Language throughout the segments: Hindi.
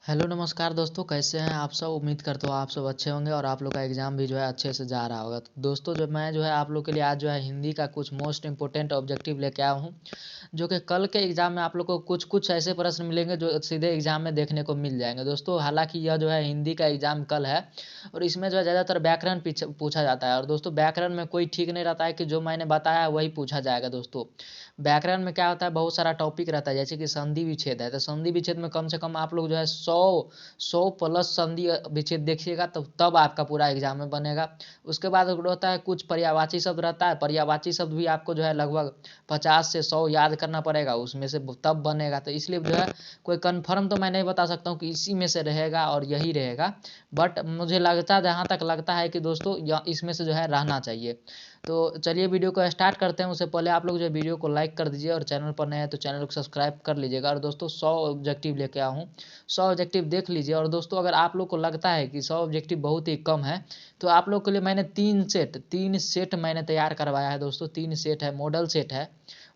हेलो नमस्कार दोस्तों, कैसे हैं आप सब। उम्मीद करता हूँ आप सब अच्छे होंगे और आप लोग का एग्ज़ाम भी अच्छे से जा रहा होगा। तो दोस्तों मैं आप लोग के लिए आज हिंदी का कुछ मोस्ट इंपॉर्टेंट ऑब्जेक्टिव लेके आया हूँ, जो कि कल के एग्ज़ाम में आप लोग को कुछ कुछ ऐसे प्रश्न मिलेंगे जो सीधे एग्ज़ाम में देखने को मिल जाएंगे। दोस्तों हालांकि यह हिंदी का एग्ज़ाम कल है और इसमें ज़्यादातर व्याकरण पूछा जाता है। और दोस्तों व्याकरण में कोई ठीक नहीं रहता है कि जो मैंने बताया है वही पूछा जाएगा। दोस्तों व्याकरण में क्या होता है, बहुत सारा टॉपिक रहता है, जैसे कि संधि विच्छेद है। तो संधि विच्छेद में कम से कम आप लोग 100 प्लस संधि विच्छेद देखिएगा तो तब आपका पूरा एग्जाम में बनेगा। उसके बाद होता है कुछ पर्यायवाची शब्द रहता है, पर्यायवाची शब्द भी आपको लगभग 50 से 100 याद करना पड़ेगा, उसमें से तब बनेगा। तो इसलिए कोई कंफर्म तो मैं नहीं बता सकता हूँ कि इसी में से रहेगा और यही रहेगा, बट मुझे लगता, जहाँ तक लगता है कि दोस्तों इसमें से रहना चाहिए। तो चलिए वीडियो को स्टार्ट करते हैं। उससे पहले आप लोग वीडियो को लाइक कर दीजिए और चैनल पर नए हैं तो चैनल को सब्सक्राइब कर लीजिएगा। और दोस्तों 100 ऑब्जेक्टिव लेके आया हूँ, 100 ऑब्जेक्टिव देख लीजिए। और दोस्तों अगर आप लोग को लगता है कि 100 ऑब्जेक्टिव बहुत ही कम है तो आप लोग के लिए मैंने तीन सेट मैंने तैयार करवाया है। दोस्तों 3 सेट है, मॉडल सेट है,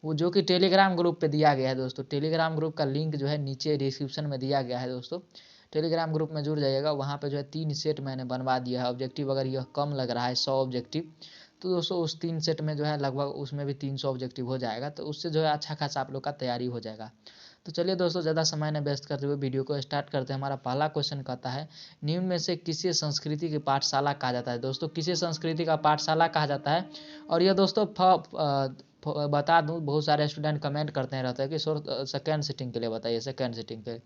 वो जो कि टेलीग्राम ग्रुप पे दिया गया है। दोस्तों टेलीग्राम ग्रुप का लिंक नीचे डिस्क्रिप्शन में दिया गया है। दोस्तों टेलीग्राम ग्रुप में जुड़ जाइएगा, वहाँ पे 3 सेट मैंने बनवा दिया है ऑब्जेक्टिव। अगर यह कम लग रहा है 100 ऑब्जेक्टिव तो दोस्तों उस 3 सेट में लगभग उसमें भी 300 ऑब्जेक्टिव हो जाएगा, तो उससे अच्छा खासा आप लोग का तैयारी हो जाएगा। तो चलिए दोस्तों ज़्यादा समय न व्यस्त करते हुए वीडियो को स्टार्ट करते हैं। हमारा पहला क्वेश्चन कहता है, निम्न में से किसे संस्कृति की पाठशाला कहा जाता है। दोस्तों किसे संस्कृति का पाठशाला कहा जाता है। और यह दोस्तों बता दूं, बहुत सारे स्टूडेंट कमेंट करते हैं रहते हैं कि सर सेकेंड सिटिंग के लिए बताइए, सेकेंड सिटिंग के।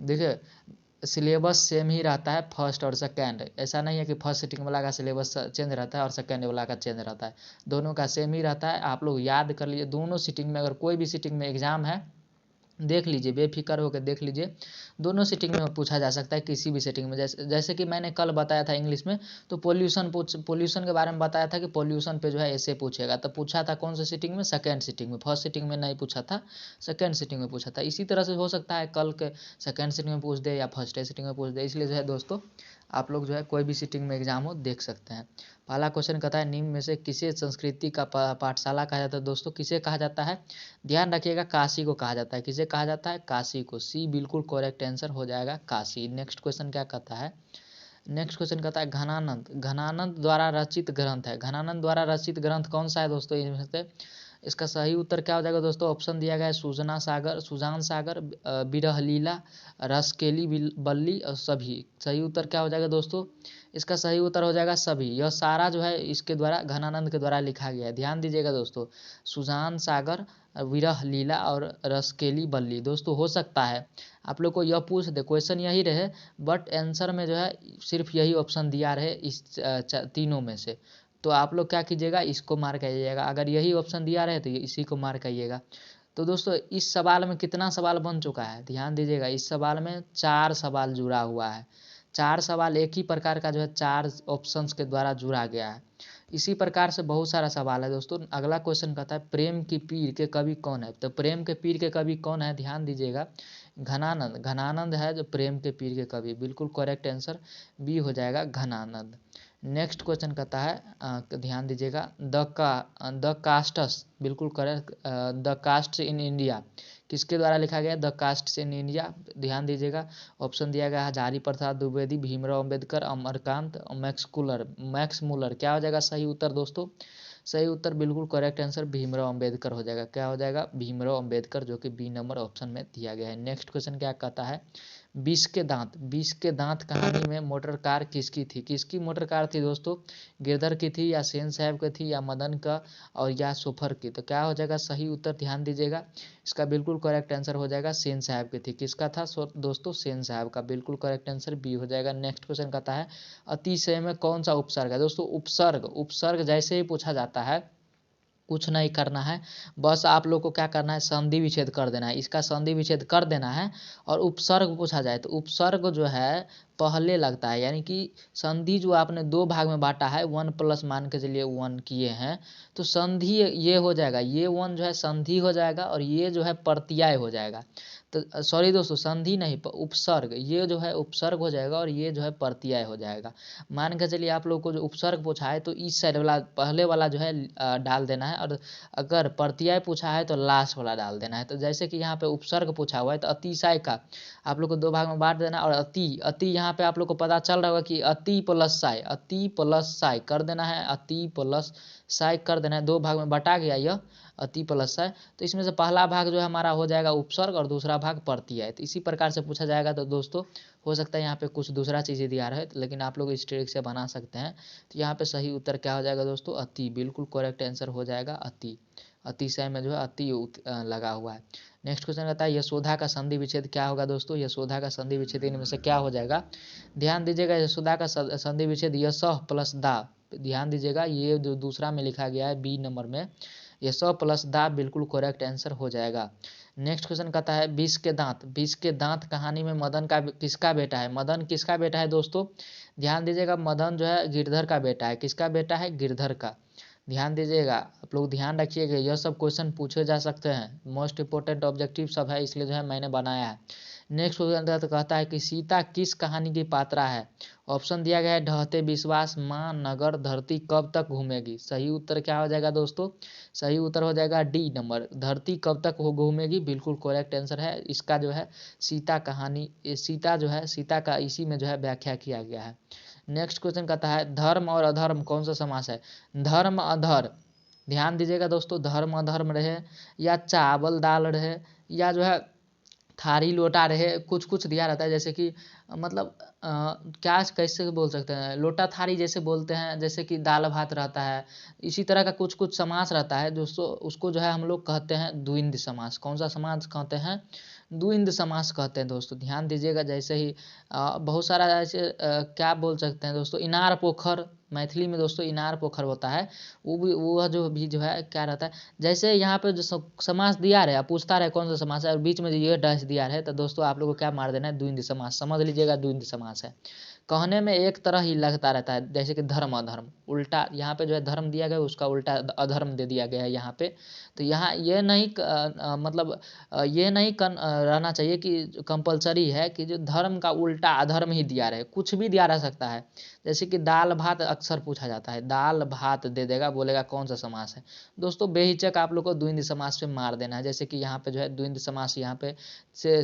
देखिए सिलेबस सेम ही रहता है फर्स्ट और सेकंड, ऐसा नहीं है कि फर्स्ट सिटिंग वाला का सिलेबस चेंज रहता है और सेकंड वाला का चेंज रहता है, दोनों का सेम ही रहता है। आप लोग याद कर लीजिए, दोनों सिटिंग में अगर कोई भी सिटिंग में एग्ज़ाम है देख लीजिए, बेफिक्र होकर देख लीजिए, दोनों सेटिंग में पूछा जा सकता है किसी भी सेटिंग में। जैसे कि मैंने कल बताया था इंग्लिश में, तो पोल्यूशन के बारे में बताया था कि पोल्यूशन पे ऐसे पूछेगा, तो पूछा था कौन से सेटिंग में, सेकंड सिटिंग में, फर्स्ट सिटिंग में नहीं पूछा था, सेकंड सिटिंग में पूछा था। इसी तरह से हो सकता है कल के सेकंड सिटिंग में पूछ दे या फर्स्ट सिटिंग में पूछ दे, इसलिए दोस्तों आप लोग कोई भी सिटिंग में एग्जाम हो देख सकते हैं। पहला क्वेश्चन कहता है, निम्न में से किसे संस्कृति का पाठशाला कहा जाता है। दोस्तों किसे कहा जाता है, ध्यान रखिएगा, काशी को कहा जाता है। किसे कहा जाता है, काशी को। सी बिल्कुल करेक्ट आंसर हो जाएगा, काशी। नेक्स्ट क्वेश्चन क्या कहता है, नेक्स्ट क्वेश्चन कहता है, घनानंद, घनानंद द्वारा रचित ग्रंथ है। घनानंद द्वारा रचित ग्रंथ कौन सा है दोस्तों इनमें से। इसका सही उत्तर क्या हो जाएगा दोस्तों, ऑप्शन दिया गया है सुजान सागर, विरह लीला, रसकेली बल्ली और सभी। सही उत्तर क्या हो जाएगा दोस्तों, इसका सही उत्तर हो जाएगा सभी। यह सारा इसके द्वारा, घनानंद के द्वारा लिखा गया है। ध्यान दीजिएगा दोस्तों, सुजान सागर, विरह लीला और रसकेली बल्ली। दोस्तों हो सकता है आप लोग को यह पूछ दे, क्वेश्चन यही रहे, बट आंसर में सिर्फ यही ऑप्शन दिया रहे इस तीनों में से, तो आप लोग क्या कीजिएगा, इसको मार करिएगा। अगर यही ऑप्शन दिया रहे तो इसी को मार करिएगा। तो दोस्तों इस सवाल में कितना सवाल बन चुका है, ध्यान दीजिएगा, इस सवाल में 4 सवाल जुड़ा हुआ है। 4 सवाल एक ही प्रकार का 4 ऑप्शंस के द्वारा जुड़ा गया है। इसी प्रकार से बहुत सारा सवाल है दोस्तों। अगला क्वेश्चन कहता है, प्रेम की पीर के कवि कौन है। तो प्रेम के पीर के कवि कौन है, ध्यान दीजिएगा, घनानंद। घनानंद है जो प्रेम के पीर के कवि, बिल्कुल करेक्ट आंसर बी हो जाएगा, घनानंद। नेक्स्ट क्वेश्चन कहता है, ध्यान दीजिएगा, द कास्ट्स, बिल्कुल correct, the castes in India किसके द्वारा लिखा गया, द कास्ट्स इन इंडिया। ध्यान दीजिएगा, ऑप्शन दिया गया हजारी प्रसाद द्विवेदी, भीमराव अम्बेडकर, अमरकांत, मैक्स मुलर। क्या हो जाएगा सही उत्तर दोस्तों, सही उत्तर बिल्कुल करेक्ट आंसर भीमराव अम्बेडकर हो जाएगा। क्या हो जाएगा, भीमराव अम्बेडकर, जो कि बी नंबर ऑप्शन में दिया गया है। नेक्स्ट क्वेश्चन क्या कहता है, विष के दांत, विष के दांत कहानी में मोटर कार किसकी थी। किसकी मोटर कार थी दोस्तों, गिरधर की थी या सेन साहब की थी या मदन का और या सोफर की। तो क्या हो जाएगा सही उत्तर, ध्यान दीजिएगा, इसका बिल्कुल करेक्ट आंसर हो जाएगा सेन साहब की थी। किसका था दोस्तों, सेन साहब का, बिल्कुल करेक्ट आंसर बी हो जाएगा। नेक्स्ट क्वेश्चन कहता है, अतिशय में कौन सा उपसर्ग है। दोस्तों उपसर्ग जैसे ही पूछा जाता है, कुछ नहीं करना है, बस आप लोग को क्या करना है, संधि विच्छेद कर देना है, इसका संधि विच्छेद कर देना है। और उपसर्ग पूछा जाए तो उपसर्ग पहले लगता है, यानी कि संधि आपने 2 भाग में बांटा है, 1 प्लस मान के चलिए 1 किए हैं, तो संधि ये हो जाएगा, ये 1 संधि हो जाएगा और ये प्रत्यय हो जाएगा। तो सॉरी दोस्तों, संधि नहीं उपसर्ग, ये जो है उपसर्ग हो जाएगा और ये जो है प्रत्यय हो जाएगा। मान के चलिए आप लोग को जो उपसर्ग पूछा है तो इस साइड वाला पहले वाला जो है डाल देना है, और अगर प्रत्यय पूछा है तो लास्ट वाला डाल देना है। तो जैसे कि यहाँ पे उपसर्ग पूछा हुआ है तो अतिशय का आप लोग को दो भाग में बांट देना, और अति अति यहाँ पे आप लोग को पता चल रहा होगा कि अति प्लस साय, अति प्लस साय कर देना है, अति प्लस साय कर देना है, दो भाग में बटा गया यह अति प्लस साय। तो इसमें से पहला भाग जो है हमारा हो जाएगा उपसर्ग और दूसरा भाग प्रत्यय। तो इसी प्रकार से पूछा जाएगा। तो दोस्तों हो सकता है यहाँ पे कुछ दूसरा चीज़ें दिया रहे, लेकिन आप लोग इस ट्रिक से बना सकते हैं। तो यहाँ पे सही उत्तर क्या हो जाएगा दोस्तों, अति, बिल्कुल करेक्ट आंसर हो जाएगा अति। अतिशय में जो है अति लगा हुआ है। नेक्स्ट क्वेश्चन कहता है यशोदा का संधि विच्छेद क्या होगा दोस्तों, यशोदा का संधि विच्छेद इनमें से क्या हो जाएगा। ध्यान दीजिएगा, यशोदा का संधि विच्छेद यशः प्लस दा, ध्यान दीजिएगा ये जो दूसरा में लिखा गया है बी नंबर में, यशः प्लस दा बिल्कुल करेक्ट आंसर हो जाएगा। नेक्स्ट क्वेश्चन कहता है विष के दांत, विष के दांत कहानी में मदन का किसका बेटा है, मदन किसका बेटा है दोस्तों। ध्यान दीजिएगा, मदन जो है गिरधर का बेटा है, किसका बेटा है, गिरधर का। ध्यान दीजिएगा, आप लोग ध्यान रखिएगा, यह सब क्वेश्चन पूछे जा सकते हैं, मोस्ट इंपोर्टेंट ऑब्जेक्टिव सब है, इसलिए जो है मैंने बनाया है। नेक्स्ट क्वेश्चन तो कहता है कि सीता किस कहानी की पात्रा है। ऑप्शन दिया गया है ढहते विश्वास, माँ, नगर, धरती कब तक घूमेगी। सही उत्तर क्या हो जाएगा दोस्तों, सही उत्तर हो जाएगा डी नंबर, धरती कब तक वो घूमेगी, बिल्कुल करेक्ट आंसर है इसका जो है सीता कहानी, सीता जो है सीता का इसी में जो है व्याख्या किया गया है। नेक्स्ट क्वेश्चन कहता है धर्म और अधर्म कौन सा समास है। धर्म अधर, ध्यान दीजिएगा दोस्तों, धर्म अधर्म रहे या चावल दाल रहे या जो है थारी लोटा रहे, कुछ कुछ दिया रहता है, जैसे कि मतलब क्या कैसे बोल सकते हैं, लोटा थारी जैसे बोलते हैं, जैसे कि दाल भात रहता है, इसी तरह का कुछ कुछ समास रहता है दोस्तों, उसको जो है हम लोग कहते हैं द्विंद समास। कौन सा समास कहते हैं, द्विंद समास कहते हैं दोस्तों। ध्यान दीजिएगा, जैसे ही बहुत सारा ऐसे क्या बोल सकते हैं दोस्तों, इनार पोखर, मैथिली में दोस्तों इनार पोखर होता है, वो जो है क्या रहता है, जैसे यहाँ पे जो समास दिया रहे, आप पूछता रहे कौन सा समास है और बीच में जो ये डैश दिया रहे, तो दोस्तों आप लोगों को क्या मार देना है, द्विंद समास, समझ लीजिएगा द्विंद समास है। कहने में एक तरह ही लगता रहता है, जैसे कि धर्म अधर्म, उल्टा यहाँ पे जो है धर्म दिया गया उसका उल्टा अधर्म दे दिया गया है यहाँ पे। तो यहाँ ये नहीं मतलब ये नहीं रहना चाहिए कि कंपलसरी है कि जो धर्म का उल्टा अधर्म ही दिया रहे, कुछ भी दिया रह सकता है। जैसे कि दाल भात अक्सर पूछा जाता है, दाल भात दे देगा, बोलेगा कौन सा समास है। दोस्तों बेहिचक आप लोग को द्विंद समास पे मार देना है, जैसे कि यहाँ पे जो है द्विंद समास यहाँ पे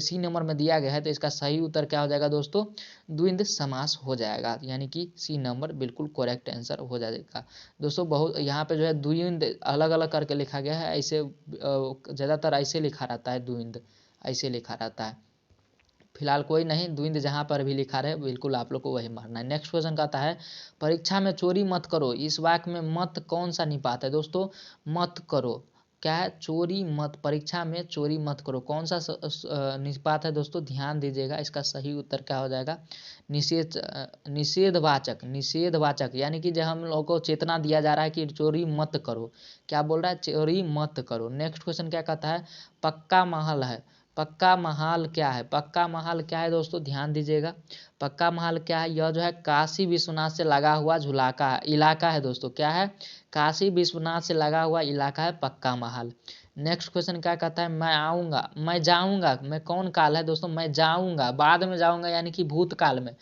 सी नंबर में दिया गया है, तो इसका सही उत्तर क्या हो जाएगा दोस्तों, द्विंद समास हो जाएगा, यानी कि सी नंबर बिल्कुल करेक्ट आंसर हो जाएगा। दोस्तों बहुत यहाँ पे जो है द्विंद अलग अलग करके लिखा गया है, ऐसे ज़्यादातर ऐसे लिखा रहता है, द्विंद ऐसे लिखा रहता है, फिलहाल कोई नहीं, द्विंद जहाँ पर भी लिखा रहे बिल्कुल आप लोग को वही मारना है। नेक्स्ट क्वेश्चन कहता है परीक्षा में चोरी मत करो, इस वाक्य में मत कौन सा निपात है दोस्तों, मत करो क्या है, चोरी मत, परीक्षा में चोरी मत करो, कौन सा निपात है दोस्तों, ध्यान दीजिएगा, इसका सही उत्तर क्या हो जाएगा, निषेध, निषेधवाचक, निषेधवाचक, यानी कि जब हम लोग को चेतना दिया जा रहा है कि चोरी मत करो, क्या बोल रहा है, चोरी मत करो। नेक्स्ट क्वेश्चन क्या कहता है पक्का महल है, पक्का महाल क्या है, पक्का महाल क्या है दोस्तों, ध्यान दीजिएगा, पक्का महाल क्या है, यह जो है काशी विश्वनाथ से लगा हुआ झुलाका इलाका है दोस्तों, क्या है, काशी विश्वनाथ से लगा हुआ इलाका है पक्का महाल। नेक्स्ट क्वेश्चन क्या कहता है मैं आऊँगा, मैं जाऊँगा, मैं कौन काल है दोस्तों, मैं जाऊँगा, बाद में जाऊँगा, यानी कि भूतकाल में,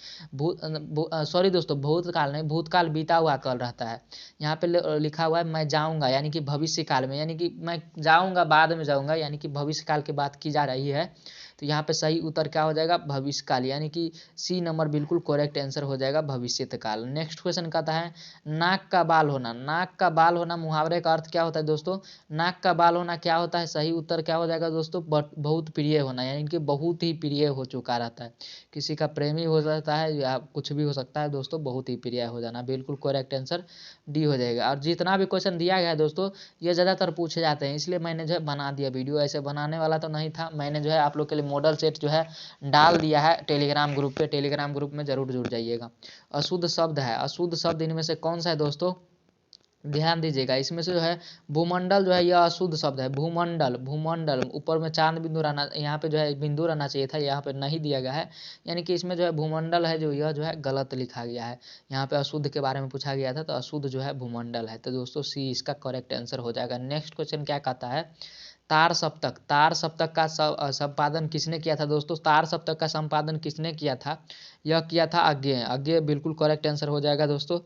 सॉरी दोस्तों भूतकाल नहीं, भूतकाल बीता हुआ काल रहता है, यहाँ पे लिखा हुआ है मैं जाऊँगा, यानी कि भविष्य काल में, यानी कि मैं जाऊँगा बाद में जाऊँगा, यानी कि भविष्य काल की बात की जा रही है। तो यहाँ पे सही उत्तर क्या हो जाएगा, भविष्य काल, यानी कि सी नंबर बिल्कुल करेक्ट आंसर हो जाएगा भविष्यत काल। नेक्स्ट क्वेश्चन कहता है नाक का बाल होना, नाक का बाल होना मुहावरे का अर्थ क्या होता है दोस्तों, नाक का बाल होना क्या होता है, सही उत्तर क्या हो जाएगा दोस्तों, बहुत प्रिय होना, यानी कि बहुत ही प्रिय हो चुका रहता है, किसी का प्रेमी हो जाता है या कुछ भी हो सकता है दोस्तों, बहुत ही प्रिय हो जाना, बिल्कुल करेक्ट आंसर डी हो जाएगा। और जितना भी क्वेश्चन दिया गया है दोस्तों ये ज़्यादातर पूछे जाते हैं, इसलिए मैंने जो है बना दिया वीडियो, ऐसे बनाने वाला तो नहीं था, मैंने जो है आप लोग के लिए मॉडल सेट जो है डाल दिया है टेलीग्राम ग्रुप पे, टेलीग्राम ग्रुप में जरूर जुड़ जाइएगा। अशुद्ध शब्द है, अशुद्ध शब्द इनमें से कौन सा है दोस्तों, ध्यान दीजिएगा, इसमें से जो है भूमंडल जो है यह अशुद्ध शब्द है, भूमंडल, भूमंडल ऊपर में चांद बिंदु रहना, यहाँ पे जो है बिंदु रहना चाहिए था, यहाँ पे नहीं दिया गया है, यानी कि इसमें जो है भूमंडल है जो यह जो है गलत लिखा गया है, यहाँ पे अशुद्ध के बारे में पूछा गया था तो अशुद्ध जो है भूमंडल है, तो दोस्तों सी इसका करेक्ट आंसर हो जाएगा। नेक्स्ट क्वेश्चन क्या कहता है तार सप्तक, तार सप्तक का संपादन किसने किया था दोस्तों? तार सप्तक का संपादन किसने किया था? यह किया था अज्ञेय। अज्ञेय बिल्कुल करेक्ट आंसर हो जाएगा दोस्तों,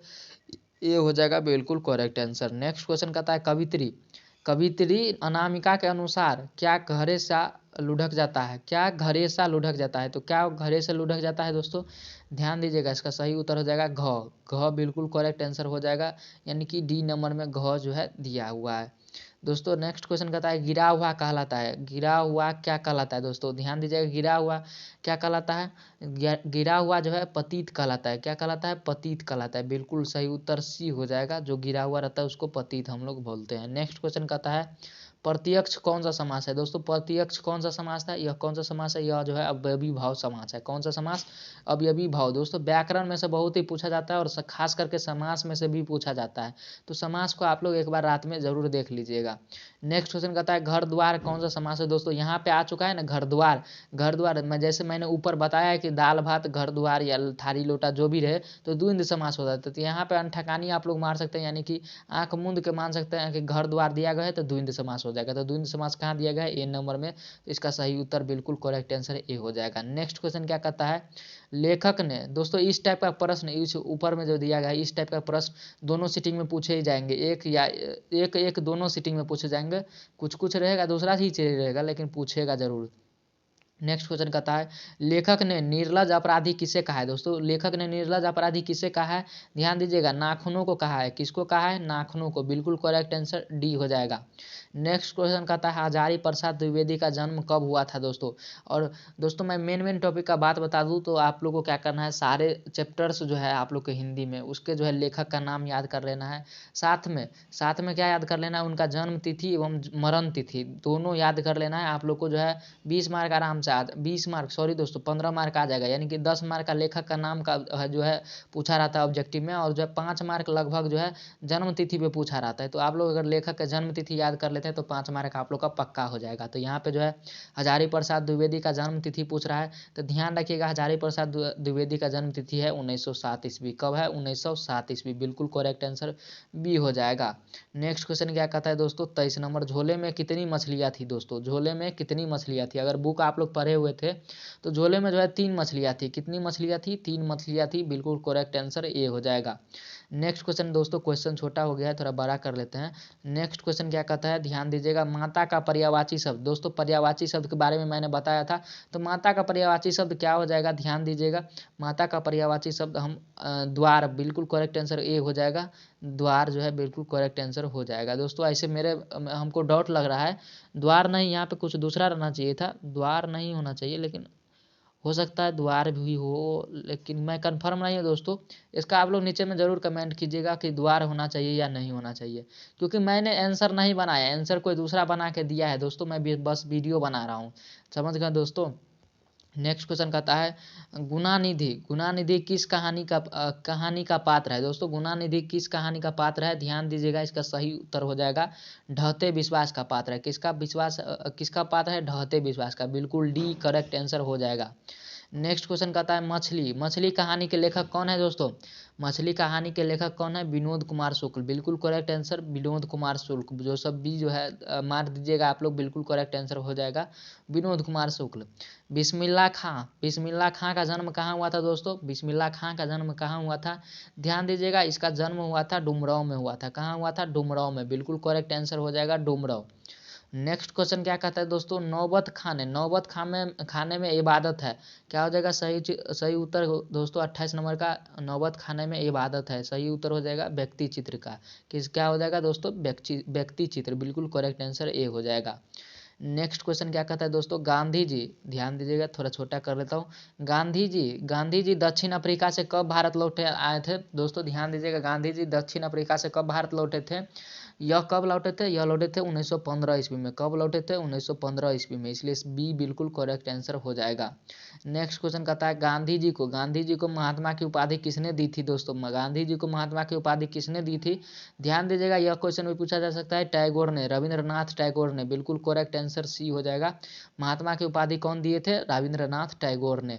ये हो जाएगा बिल्कुल करेक्ट आंसर। नेक्स्ट क्वेश्चन कहता है कवित्री, कवित्री अनामिका के अनुसार क्या घरे सा लुढ़क जाता है? क्या घरे सा लुढ़क जाता है? तो क्या घरे से लुढ़क जाता है दोस्तों? ध्यान दीजिएगा, इसका सही उत्तर हो जाएगा घ। घ बिल्कुल करेक्ट आंसर हो जाएगा, यानी कि डी नंबर में घ जो है दिया हुआ है। दोस्तों नेक्स्ट क्वेश्चन कहता है गिरा हुआ कहलाता है, गिरा हुआ क्या कहलाता है दोस्तों? ध्यान दीजिएगा, गिरा हुआ क्या कहलाता है? गिरा हुआ जो है पतित कहलाता है। क्या कहलाता है? पतित कहलाता है। बिल्कुल सही उत्तर सी हो जाएगा, जो गिरा हुआ रहता है उसको पतित हम लोग बोलते हैं। नेक्स्ट क्वेश्चन कहता है प्रत्यक्ष कौन सा समास है दोस्तों? प्रत्यक्ष कौन सा समास था? यह कौन सा समास है? यह जो है अवयवी भाव समास है। कौन सा समास? अवयवी भाव। दोस्तों व्याकरण में से बहुत ही पूछा जाता है और खास करके समास में से भी पूछा जाता है, तो समास को आप लोग एक बार रात में जरूर देख लीजिएगा। नेक्स्ट क्वेश्चन कहता है घर द्वार कौन सा समास है दोस्तों? यहाँ पे आ चुका है ना घर द्वार। घर द्वार में जैसे मैंने ऊपर बताया है कि दाल भात घर द्वार या थारी लोटा जो भी रहे तो द्वंद समास हो जाता है। तो यहाँ पे अनठकानी आप लोग मार सकते हैं, यानी कि आंख मूंद के मान सकते हैं कि घर द्वार दिया गया है तो द्वंद समास हो जाएगा। तो द्वंद समास कहाँ दिया गया है? ए नंबर में। तो इसका सही उत्तर बिल्कुल करेक्ट आंसर ए हो जाएगा। नेक्स्ट क्वेश्चन क्या कहता है लेखक ने, दोस्तों इस टाइप का प्रश्न इस ऊपर में जो दिया गया है इस टाइप का प्रश्न दोनों सीटिंग में पूछे ही जाएंगे, एक या एक दोनों सीटिंग में पूछे जाएंगे। कुछ कुछ रहेगा, दूसरा ही चीज रहेगा, लेकिन पूछेगा जरूर। नेक्स्ट क्वेश्चन कहता है लेखक ने निर्लज अपराधी किसे कहा है दोस्तों? लेखक ने निर्लज अपराधी किसे कहा है? ध्यान दीजिएगा, नाखूनों को कहा है। किसको कहा है? नाखूनों को। बिल्कुल करेक्ट आंसर डी हो जाएगा। नेक्स्ट क्वेश्चन कहता है हजारी प्रसाद द्विवेदी का जन्म कब हुआ था दोस्तों? और दोस्तों मैं मेन टॉपिक का बात बता दूं तो आप लोगों को क्या करना है, सारे चैप्टर्स जो है आप लोग के हिंदी में उसके जो है लेखक का नाम याद कर लेना है। साथ में क्या याद कर लेना है? उनका जन्म तिथि एवं मरण तिथि दोनों याद कर लेना है। आप लोग को जो है 20 मार्क आराम से 20 मार्क सॉरी दोस्तों 15 मार्क आ जाएगा, यानी कि 10 मार्क का लेखक का नाम का जो है पूछा रहता है ऑब्जेक्टिव में, और जो है 5 मार्क लगभग जो है जन्म तिथि पे पूछा रहता है। तो आप लोग अगर लेखक का जन्म तिथि याद कर लेते हैं तो 5 मार्क आप लोग का पक्का हो जाएगा। तो यहाँ पे जो है हजारी प्रसाद द्विवेदी का जन्म तिथि पूछ रहा है, तो ध्यान रखिएगा हजारी प्रसाद द्विवेदी का जन्म तिथि है 1907 ईस्वी। कब है? 1907 ईस्वी। बिल्कुल करेक्ट आंसर बी हो जाएगा। नेक्स्ट क्वेश्चन क्या कहता है दोस्तों 23 नंबर, झोले में कितनी मछलियाँ थी दोस्तों? झोले में कितनी मछलियाँ थी? अगर बुक आप लोग पढ़े हुए थे तो झोले में जो है 3 मछलियाँ थी। कितनी मछलियाँ थी? 3 मछलियाँ थी। बिल्कुल करेक्ट आंसर ए हो जाएगा। नेक्स्ट क्वेश्चन दोस्तों, क्वेश्चन छोटा हो गया है, थोड़ा बड़ा कर लेते हैं। नेक्स्ट क्वेश्चन क्या कहता है, ध्यान दीजिएगा, माता का पर्यायवाची शब्द। दोस्तों पर्यायवाची शब्द के बारे में मैंने बताया था, तो माता का पर्यायवाची शब्द क्या हो जाएगा? ध्यान दीजिएगा, माता का पर्यायवाची शब्द हम द्वार। बिल्कुल करेक्ट आंसर ए हो जाएगा, द्वार जो है बिल्कुल करेक्ट आंसर हो जाएगा। दोस्तों ऐसे मेरे हमको डाउट लग रहा है, द्वार नहीं, यहाँ पे कुछ दूसरा रहना चाहिए था, द्वार नहीं होना चाहिए, लेकिन हो सकता है द्वार भी हो, लेकिन मैं कंफर्म नहीं हूँ दोस्तों। इसका आप लोग नीचे में ज़रूर कमेंट कीजिएगा कि द्वार होना चाहिए या नहीं होना चाहिए, क्योंकि मैंने आंसर नहीं बनाया, आंसर कोई दूसरा बना के दिया है दोस्तों, मैं बस वीडियो बना रहा हूँ, समझ गए दोस्तों। नेक्स्ट क्वेश्चन कहता है गुणानिधि। गुणानिधि किस कहानी का पात्र है दोस्तों? गुणानिधि किस कहानी का पात्र है? ध्यान दीजिएगा, इसका सही उत्तर हो जाएगा ढहते विश्वास का पात्र है। किसका पात्र है? ढहते विश्वास का। बिल्कुल डी करेक्ट आंसर हो जाएगा। नेक्स्ट क्वेश्चन कहता है मछली। मछली कहानी के लेखक कौन है दोस्तों? मछली कहानी के लेखक कौन है? विनोद कुमार शुक्ल। बिल्कुल करेक्ट आंसर विनोद कुमार शुक्ल। जो सब भी जो है मार दीजिएगा आप लोग, बिल्कुल करेक्ट आंसर हो जाएगा विनोद कुमार शुक्ल। बिस्मिल्लाह खां। बिस्मिल्लाह खां का जन्म कहाँ हुआ था दोस्तों? बिस्मिल्लाह खां का जन्म कहाँ हुआ था? ध्यान दीजिएगा, इसका जन्म हुआ था डुमरांव में हुआ था। कहाँ हुआ था? डुमरांव में। बिल्कुल करेक्ट आंसर हो जाएगा डुमरांव। नेक्स्ट क्वेश्चन क्या कहता है दोस्तों, नौबत खाने। नौबत खाने में इबादत है। क्या हो जाएगा सही उत्तर दोस्तों? 28 नंबर का, नौबत खाने में इबादत है, सही उत्तर हो जाएगा व्यक्ति चित्र का। क्या हो जाएगा दोस्तों? व्यक्ति चित्र। बिल्कुल करेक्ट आंसर ए हो जाएगा। नेक्स्ट क्वेश्चन क्या कहता है दोस्तों, गांधी जी। ध्यान दीजिएगा, थोड़ा छोटा कर लेता हूँ। गांधी जी दक्षिण अफ्रीका से कब भारत लौटे आए थे दोस्तों? ध्यान दीजिएगा, गांधी जी दक्षिण अफ्रीका से कब भारत लौटे थे? यह कब लौटे थे? यह लौटे थे 1915 ईस्वी में। कब लौटे थे? 1915 ईस्वी में, इसलिए बी बिल्कुल करेक्ट आंसर हो जाएगा। नेक्स्ट क्वेश्चन कहता है गांधी जी को महात्मा की उपाधि किसने दी थी दोस्तों? गांधी जी को महात्मा की उपाधि किसने दी थी? ध्यान दीजिएगा, यह क्वेश्चन भी पूछा जा सकता है, टैगोर ने, रविंद्रनाथ टैगोर ने। बिल्कुल करेक्ट आंसर सी हो जाएगा। महात्मा की उपाधि कौन दिए थे? रविंद्रनाथ टैगोर ने।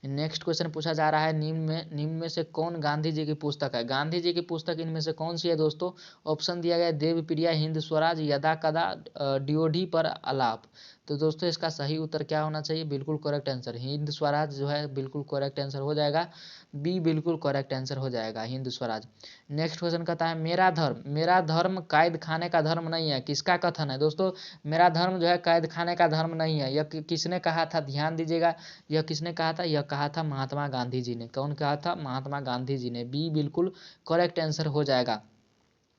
नेक्स्ट क्वेश्चन पूछा जा रहा है, निम्न में से कौन गांधी जी की पुस्तक है? गांधी जी की पुस्तक इनमें से कौन सी है दोस्तों? ऑप्शन दिया गया है, देवप्रिया, हिंद स्वराज, यदा कदा, डीओडी पर आलाप। तो दोस्तों इसका सही उत्तर क्या होना चाहिए? बिल्कुल करेक्ट आंसर हिंद स्वराज जो है बिल्कुल करेक्ट आंसर हो जाएगा। बी बिल्कुल करेक्ट आंसर हो जाएगा, हिंद स्वराज। नेक्स्ट क्वेश्चन कहता है, मेरा धर्म कैद खाने का धर्म नहीं है, किसका कथन है? दोस्तों मेरा धर्म जो है कैद खाने का धर्म नहीं है, यह किसने कहा था? ध्यान दीजिएगा, यह किसने कहा था? यह कहा था महात्मा गांधी जी ने। कौन कहा था? महात्मा गांधी जी ने। बी बिल्कुल करेक्ट आंसर हो जाएगा।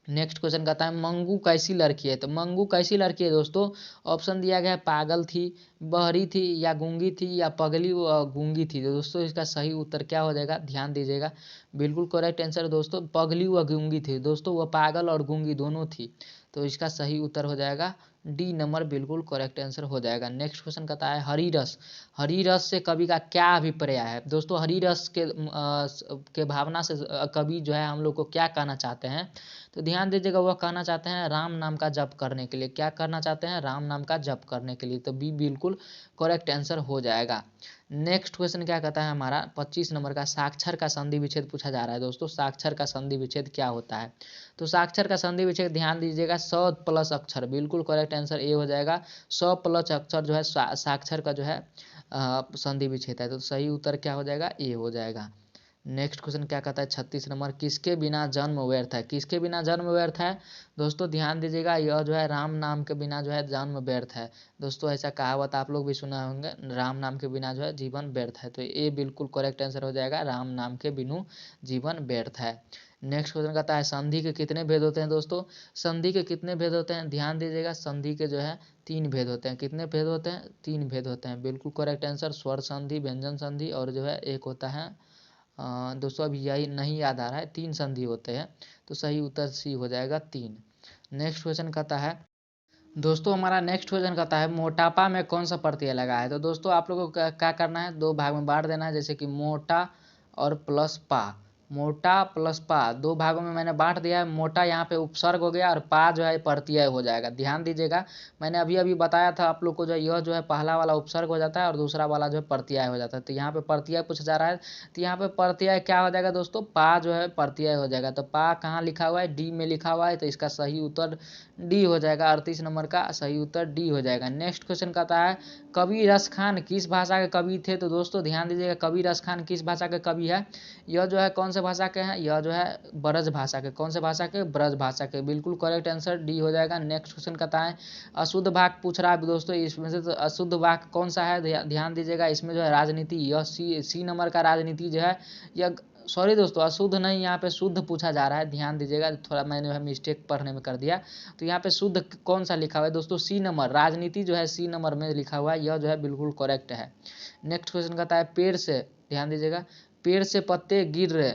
नेक्स्ट क्वेश्चन कहता है, मंगू कैसी लड़की है? तो मंगू कैसी लड़की है दोस्तों? ऑप्शन दिया गया है, पागल थी, बहरी थी, या गूंगी थी, या पगली गूंगी थी। तो दोस्तों इसका सही उत्तर क्या हो जाएगा? ध्यान दीजिएगा, बिल्कुल करेक्ट आंसर दोस्तों पगली व गूंगी थी। दोस्तों वह पागल और गूंगी दोनों थी। तो इसका सही उत्तर हो जाएगा डी नंबर, बिल्कुल करेक्ट आंसर हो जाएगा। नेक्स्ट क्वेश्चन कहता है, हरी रस, हरी रस से कवि का क्या अभिप्राय है? दोस्तों हरी रस के भावना से कवि जो है हम लोग को क्या कहना चाहते हैं? तो ध्यान दीजिएगा, वह कहना चाहते हैं राम नाम का जप करने के लिए। क्या करना चाहते हैं? राम नाम का जप करने के लिए। तो बी बिल्कुल करेक्ट आंसर हो जाएगा। नेक्स्ट क्वेश्चन क्या कहता है हमारा 25 नंबर का, साक्षर का संधि विच्छेद पूछा जा रहा है। दोस्तों साक्षर का संधि विच्छेद क्या होता है? तो साक्षर का संधि विच्छेद ध्यान दीजिएगा, स प्लस अक्षर, बिल्कुल करेक्ट आंसर ए हो जाएगा। स प्लस अक्षर जो है साक्षर का जो है संधि विच्छेद है। तो सही उत्तर क्या हो जाएगा? ए हो जाएगा। नेक्स्ट क्वेश्चन क्या कहता है 36 नंबर, किसके बिना जन्म व्यर्थ है? किसके बिना जन्म व्यर्थ है? दोस्तों ध्यान दीजिएगा, यह जो है राम नाम के बिना जो है जन्म व्यर्थ है। दोस्तों ऐसा कहावत आप लोग भी सुना होंगे, राम नाम के बिना जो है जीवन व्यर्थ है। तो ये बिल्कुल करेक्ट आंसर हो जाएगा, राम नाम के बिनु जीवन व्यर्थ है। नेक्स्ट क्वेश्चन कहता है, संधि के कितने भेद होते हैं? दोस्तों संधि के कितने भेद होते हैं? ध्यान दीजिएगा, संधि के जो है 3 भेद होते हैं। कितने भेद होते हैं? 3 भेद होते हैं, बिल्कुल करेक्ट आंसर, स्वर संधि, व्यंजन संधि, और जो है एक होता है दोस्तों अभी यही नहीं याद आ रहा है, 3 संधि होते हैं। तो सही उत्तर सी हो जाएगा 3। नेक्स्ट क्वेश्चन कहता है, दोस्तों हमारा नेक्स्ट क्वेश्चन कहता है, मोटापा में कौन सा प्रत्यय लगा है? तो दोस्तों आप लोगों को क्या करना है, 2 भाग में बांट देना है, जैसे कि मोटा और प्लस पा। मोटा प्लस पा 2 भागों में मैंने बांट दिया है। मोटा यहाँ पे उपसर्ग हो गया और पा जो है प्रत्यय हो जाएगा। ध्यान दीजिएगा, मैंने अभी अभी बताया था आप लोग को, जो यह जो है पहला वाला उपसर्ग हो जाता है और दूसरा वाला जो है प्रत्यय हो जाता है। तो यहाँ पे प्रत्यय पूछा जा रहा है, तो यहाँ पे प्रत्यय क्या हो जाएगा दोस्तों? पा जो है प्रत्यय हो जाएगा। तो पा कहाँ लिखा हुआ है? डी में लिखा हुआ है। तो इसका सही उत्तर डी हो जाएगा, 38 नंबर का सही उत्तर डी हो जाएगा। नेक्स्ट क्वेश्चन कहता है, कवि रस खान किस भाषा के कवि थे? तो दोस्तों ध्यान दीजिएगा, कवि रस खान किस भाषा के कवि है? यह जो है कौन से भाषा के हैं? यह जो है ब्रज भाषा के। कौन से भाषा के? ब्रज भाषा के। बिल्कुल करेक्ट आंसर डी हो जाएगा। नेक्स्ट क्वेश्चन कहता है, अशुद्ध वाक्य पूछ रहा है दोस्तों, इसमें से तो अशुद्ध वाक्य कौन सा है? ध्यान दीजिएगा, इसमें जो है राजनीति, यह सी नंबर का राजनीति जो है, यह सॉरी दोस्तों अशुद्ध नहीं, यहाँ पे शुद्ध पूछा जा रहा है। ध्यान दीजिएगा, थोड़ा मैंने मिस्टेक पढ़ने में कर दिया। तो यहाँ पे शुद्ध कौन सा लिखा हुआ है दोस्तों? सी नंबर, राजनीति जो है सी नंबर में लिखा हुआ है, यह जो है बिल्कुल करेक्ट है। नेक्स्ट क्वेश्चन कहता है, पेड़ से, ध्यान दीजिएगा, पेड़ से पत्ते गिर रहे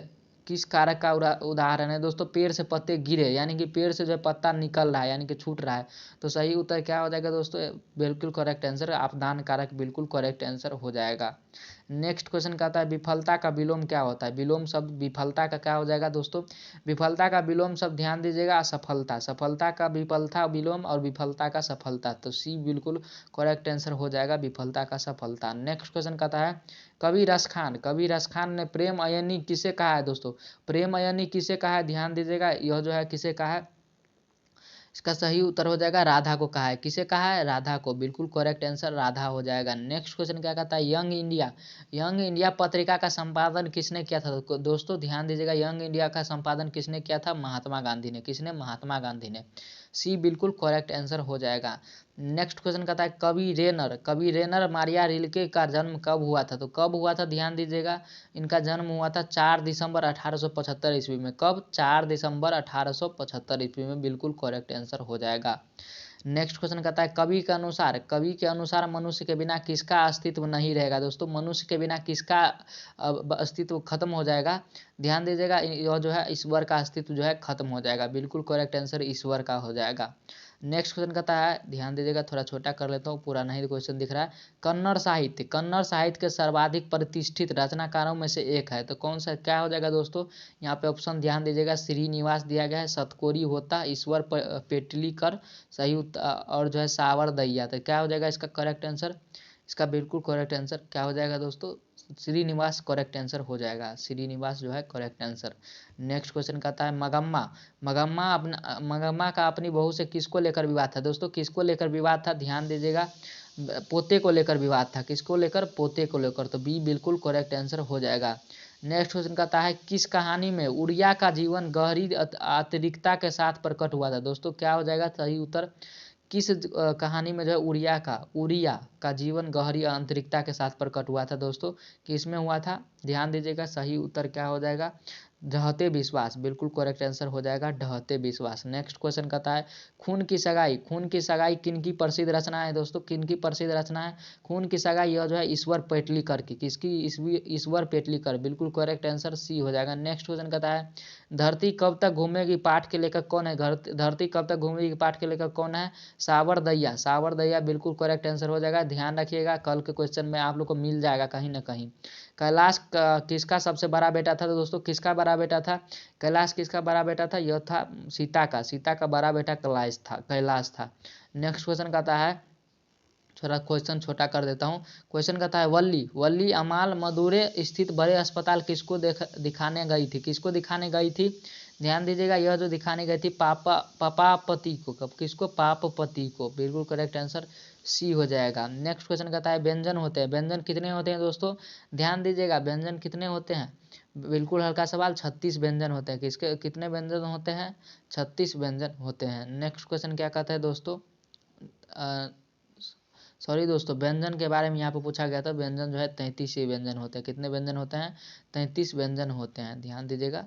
किस कारक का उदाहरण है? दोस्तों पेड़ से पत्ते गिरे यानी कि पेड़ से जो पत्ता निकल रहा है यानी कि छूट रहा है। तो सही उत्तर क्या हो जाएगा दोस्तों? बिल्कुल करेक्ट आंसर, आपदान कारक, बिल्कुल करेक्ट आंसर हो जाएगा। नेक्स्ट क्वेश्चन कहता है, विफलता का विलोम क्या होता है? विलोम शब्द विफलता का क्या हो जाएगा दोस्तों? विफलता का विलोम शब्द ध्यान दीजिएगा, असफलता। सफलता का विफलता विलोम और विफलता का सफलता। तो सी बिल्कुल करेक्ट आंसर हो जाएगा, विफलता का सफलता। नेक्स्ट क्वेश्चन कहता है, कवि रस खान ने प्रेम अयनी किसे कहा है? दोस्तों प्रेम अयनी किसे कहा है? ध्यान दीजिएगा, यह जो है किसे कहा है? इसका सही उत्तर हो जाएगा राधा को कहा है। किसे कहा है? राधा को। बिल्कुल करेक्ट आंसर राधा हो जाएगा। नेक्स्ट क्वेश्चन क्या कहता है, यंग इंडिया पत्रिका का संपादन किसने किया था? तो दोस्तों ध्यान दीजिएगा, यंग इंडिया का संपादन किसने किया था? महात्मा गांधी ने। किसने? महात्मा गांधी ने। सी बिल्कुल करेक्ट आंसर हो जाएगा। नेक्स्ट क्वेश्चन कहता है, कवि रेनर मारिया रिल्के का जन्म कब हुआ था? तो कब हुआ था? ध्यान दीजिएगा, इनका जन्म हुआ था 4 दिसंबर 1875 ईस्वी में। कब? 4 दिसंबर 1875 ईस्वी में। बिल्कुल करेक्ट आंसर हो जाएगा। नेक्स्ट क्वेश्चन कहता है, कवि के अनुसार मनुष्य के बिना किसका अस्तित्व नहीं रहेगा? दोस्तों मनुष्य के बिना किसका अस्तित्व खत्म हो जाएगा? ध्यान दीजिएगा, यह जो है ईश्वर का अस्तित्व जो है खत्म हो जाएगा। बिल्कुल करेक्ट आंसर ईश्वर का हो जाएगा। नेक्स्ट क्वेश्चन कहता है, ध्यान दीजिएगा, थोड़ा छोटा कर लेता हूँ, पूरा नहीं क्वेश्चन दिख रहा है। कन्नड़ साहित्य के सर्वाधिक प्रतिष्ठित रचनाकारों में से एक है। तो कौन सा क्या हो जाएगा दोस्तों? यहाँ पे ऑप्शन ध्यान दीजिएगा, श्रीनिवास दिया गया है, सतकोरी होता, ईश्वर पेटलीकर, सही और जो है सावर दैया। तो क्या हो जाएगा इसका करेक्ट आंसर? इसका बिल्कुल करेक्ट आंसर क्या हो जाएगा दोस्तों? श्रीनिवास करेक्ट आंसर हो जाएगा, श्रीनिवास जो है करेक्ट आंसर। नेक्स्ट क्वेश्चन कहता है मगम्मा, मगम्मा का अपनी बहू से किसको लेकर विवाद था दोस्तों, किसको लेकर विवाद था, ध्यान दीजिएगा, पोते को लेकर विवाद था, किसको लेकर, पोते को लेकर, तो बी बिल्कुल करेक्ट आंसर हो जाएगा। नेक्स्ट क्वेश्चन कहता है किस कहानी में उड़िया का जीवन गहरी आंतरिकता के साथ प्रकट हुआ था दोस्तों, क्या हो जाएगा सही उत्तर, किस कहानी में जो है उड़िया का जीवन गहरी आंतरिकता के साथ प्रकट हुआ था दोस्तों, किसमें हुआ था, ध्यान दीजिएगा, सही उत्तर क्या हो जाएगा, ढहते विश्वास, बिल्कुल करेक्ट आंसर हो जाएगा ढहते विश्वास। नेक्स्ट क्वेश्चन कहता है खून की सगाई किन की प्रसिद्ध रचना है दोस्तों, किन की प्रसिद्ध रचना है, खून की सगाई यह जो है ईश्वर पेटलीकर की, किसकी, ईश्वर पेटलीकर, बिल्कुल करेक्ट आंसर सी हो जाएगा। नेक्स्ट क्वेश्चन कहता है धरती कब तक घूमेगी पाठ के लेखक कौन है, धरती कब तक घूमेगी पाठ के लेखक कौन है, सावरदैया, बिल्कुल करेक्ट आंसर हो जाएगा। ध्यान रखिएगा कल के क्वेश्चन में आप लोग को मिल जाएगा कहीं ना कहीं। कैलाश किसका सबसे बड़ा बेटा था तो दोस्तों, किसका बड़ा बेटा था, कैलाश किसका बड़ा बेटा था, यह था सीता का बड़ा बेटा कैलाश था। नेक्स्ट क्वेश्चन कहता है, थोड़ा क्वेश्चन छोटा कर देता हूँ, क्वेश्चन कहता है वल्ली अमाल मदुरै स्थित बड़े अस्पताल किसको दिखाने गई थी, किसको दिखाने गई थी, ध्यान दीजिएगा, यह जो दिखाने गई थी पापापति को, किसको, पापपति को, बिल्कुल करेक्ट आंसर सी हो जाएगा। नेक्स्ट क्वेश्चन कहता है व्यंजन कितने होते हैं दोस्तों, ध्यान दीजिएगा, व्यंजन कितने होते हैं, बिल्कुल हल्का सवाल, 36 व्यंजन होते हैं, किसके कितने व्यंजन होते हैं, 36 व्यंजन होते हैं। नेक्स्ट क्वेश्चन क्या कहता है दोस्तों, सॉरी दोस्तों, व्यंजन के बारे में यहाँ पे पूछा गया था, व्यंजन जो है 33 व्यंजन होते हैं, कितने व्यंजन होते हैं, 33 व्यंजन होते हैं, ध्यान दीजिएगा।